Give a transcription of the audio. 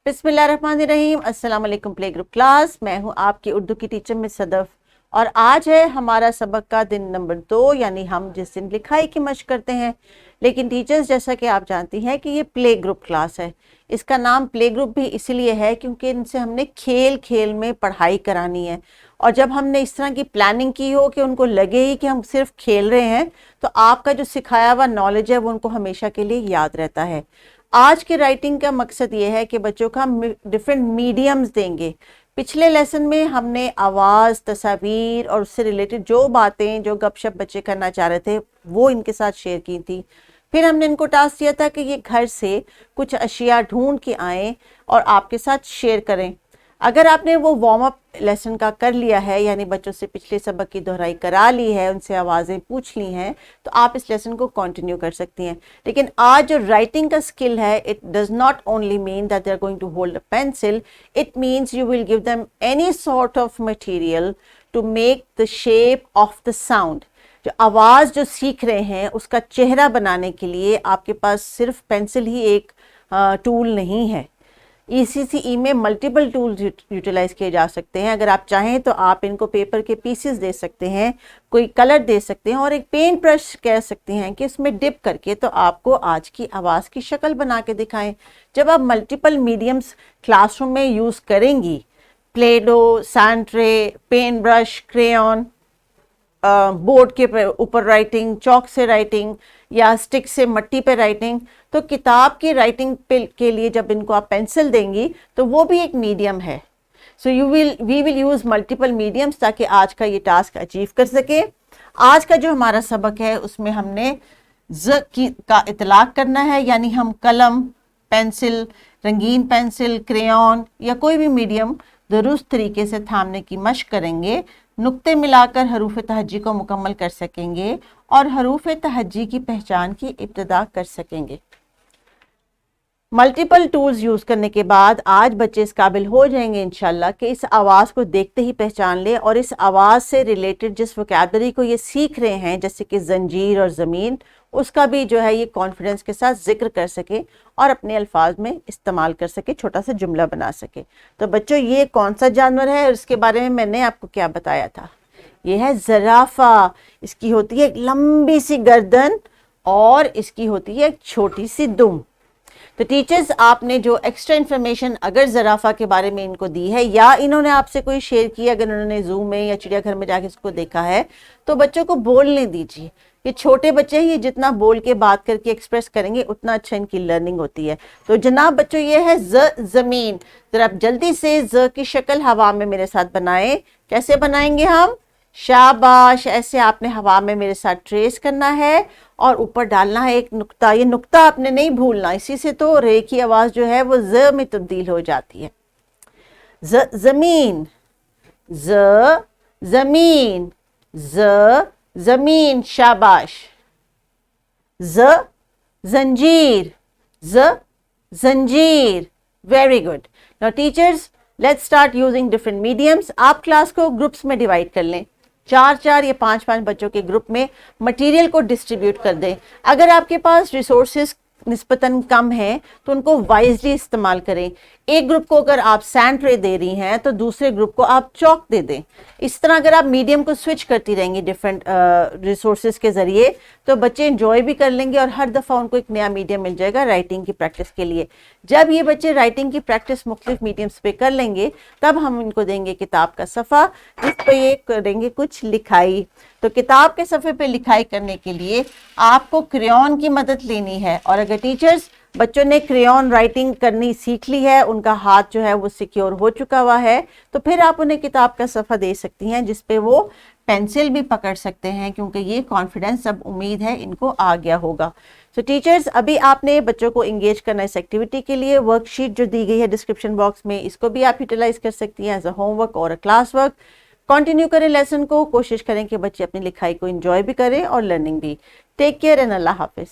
बिस्मिल्लाहिर्रहमानिर्रहीम। अस्सलाम वालेकुम प्ले ग्रुप क्लास। मैं हूं आपकी उर्दू की टीचर मिस सदफ और आज है हमारा सबक का दिन नंबर 2, यानी हम जिस दिन लिखाई की मशक करते हैं। लेकिन टीचर्स, जैसा कि आप जानती हैं कि ये प्ले ग्रुप क्लास है। इसका नाम प्ले ग्रुप भी इसीलिए है क्योंकि इनसे हमने खेल खेल में पढ़ाई करानी है। और जब हमने इस तरह की प्लानिंग की हो कि उनको लगे ही कि हम सिर्फ खेल रहे हैं, तो आपका जो सिखाया हुआ नॉलेज है वो उनको हमेशा के लिए याद रहता है। आज के राइटिंग का मकसद ये है कि बच्चों का हम डिफरेंट मीडियम्स देंगे। पिछले लेसन में हमने आवाज़, तस्वीर और उससे रिलेटेड जो बातें, जो गपशप बच्चे करना चाह रहे थे, वो इनके साथ शेयर की थी। फिर हमने इनको टास्क दिया था कि ये घर से कुछ अशिया ढूंढ के आएँ और आपके साथ शेयर करें। अगर आपने वो वार्म अप लेसन का कर लिया है, यानी बच्चों से पिछले सबक की दोहराई करा ली है, उनसे आवाज़ें पूछ ली हैं, तो आप इस लेसन को कंटिन्यू कर सकती हैं। लेकिन आज जो राइटिंग का स्किल है, it does not only mean that they are going to hold a pencil, it means you will give them any sort of material to make the shape of the sound. जो आवाज़ जो सीख रहे हैं उसका चेहरा बनाने के लिए आपके पास सिर्फ पेंसिल ही एक टूल नहीं है। ECCE में मल्टीपल टूल्स यूटिलाइज किए जा सकते हैं। अगर आप चाहें तो आप इनको पेपर के पीसेस दे सकते हैं, कोई कलर दे सकते हैं और एक पेंट ब्रश कह सकते हैं कि इसमें डिप करके तो आपको आज की आवाज़ की शक्ल बना के दिखाएं। जब आप मल्टीपल मीडियम्स क्लासरूम में यूज़ करेंगी, play dough, sand tray, paint brush, crayon, board के ऊपर राइटिंग, चौक से राइटिंग या स्टिक से मट्टी पे राइटिंग, तो किताब की राइटिंग के लिए जब इनको आप पेंसिल देंगी तो वो भी एक मीडियम है। So we will use multiple mediums ताकि आज का ये टास्क अचीव कर सके। आज का जो हमारा सबक है उसमें हमने का इतलाक करना है, यानी हम कलम, पेंसिल, रंगीन पेंसिल, क्रेयॉन या कोई भी मीडियम दुरुस्त तरीके से थामने की मशक करेंगे। नुक्ते मिलाकर हरूफ तहज्जी को मुकम्मल कर सकेंगे और हरूफ तहज्जी की पहचान की इब्तिदा कर सकेंगे। मल्टीपल टूल्स यूज़ करने के बाद आज बच्चे इस काबिल हो जाएंगे इंशाल्लाह कि इस आवाज़ को देखते ही पहचान ले और इस आवाज़ से रिलेटेड जिस वोकैबुलरी को ये सीख रहे हैं, जैसे कि जंजीर और ज़मीन, उसका भी जो है ये कॉन्फिडेंस के साथ जिक्र कर सके और अपने अल्फाज में इस्तेमाल कर सके, छोटा सा जुमला बना सके। तो बच्चों, ये कौन सा जानवर है और इसके बारे में मैंने आपको क्या बताया था? ये है ज़राफ़ा। इसकी होती है एक लंबी सी गर्दन और इसकी होती है एक छोटी सी दुम। तो टीचर्स, आपने जो एक्स्ट्रा इन्फॉर्मेशन अगर ज़राफ़ा के बारे में इनको दी है या इन्होंने आपसे कोई शेयर किया, अगर उन्होंने ज़ू में या चिड़ियाघर में जाके इसको देखा है, तो बच्चों को बोलने दीजिए। ये छोटे बच्चे हैं, ये जितना बोल के बात करके एक्सप्रेस करेंगे उतना अच्छा इनकी लर्निंग होती है। तो जनाब बच्चों, ये है ज़मीन। ज़रा आप जल्दी से ज़ की शक्ल हवा में मेरे साथ बनाएं। कैसे बनाएंगे हम? शाबाश, ऐसे आपने हवा में मेरे साथ ट्रेस करना है और ऊपर डालना है एक नुक्ता। ये नुक्ता आपने नहीं भूलना, इसी से तो रे की आवाज़ जो है वो ज़ में तब्दील हो जाती है। ज़मीन, ज़मीन, ज़मीन, शाबाश। ज़ंजीर, ज़ंजीर, very good. Now teachers, let's start using different mediums. आप क्लास को ग्रुप्स में डिवाइड कर लें, 4-4 या 5-5 बच्चों के ग्रुप में मटेरियल को डिस्ट्रीब्यूट कर दें। अगर आपके पास रिसोर्सेज निस्बतन कम है तो उनको वाइजली इस्तेमाल करें। एक ग्रुप को अगर आप सैंड ट्रे दे रही हैं तो दूसरे ग्रुप को आप चौक दे दें। इस तरह अगर आप मीडियम को स्विच करती रहेंगी डिफरेंट रिसोर्सेज के ज़रिए, तो बच्चे इंजॉय भी कर लेंगे और हर दफ़ा उनको एक नया मीडियम मिल जाएगा राइटिंग की प्रैक्टिस के लिए। जब ये बच्चे राइटिंग की प्रैक्टिस मुख्तलिफ मीडियम्स पे कर लेंगे, तब हम इनको देंगे किताब का सफ़ा, जिस पर ये करेंगे कुछ लिखाई। तो किताब के सफ़े पे लिखाई करने के लिए आपको क्रेयॉन की मदद लेनी है। और अगर टीचर्स, बच्चों ने क्रेयॉन राइटिंग करनी सीख ली है, उनका हाथ जो है वो सिक्योर हो चुका हुआ है, तो फिर आप उन्हें किताब का सफ़ा दे सकती हैं जिस पे वो पेंसिल भी पकड़ सकते हैं, क्योंकि ये कॉन्फिडेंस अब उम्मीद है इनको आ गया होगा। सो टीचर्स, अभी आपने बच्चों को इंगेज करना इस एक्टिविटी के लिए वर्कशीट जो दी गई है डिस्क्रिप्शन बॉक्स में, इसको भी आप यूटिलाइज कर सकती हैं एज अ होमवर्क और अ क्लास वर्क। कंटिन्यू करें लेसन को, कोशिश करें कि बच्चे अपनी लिखाई को एंजॉय भी करें और लर्निंग भी। टेक केयर एंड अल्लाह हाफिज़।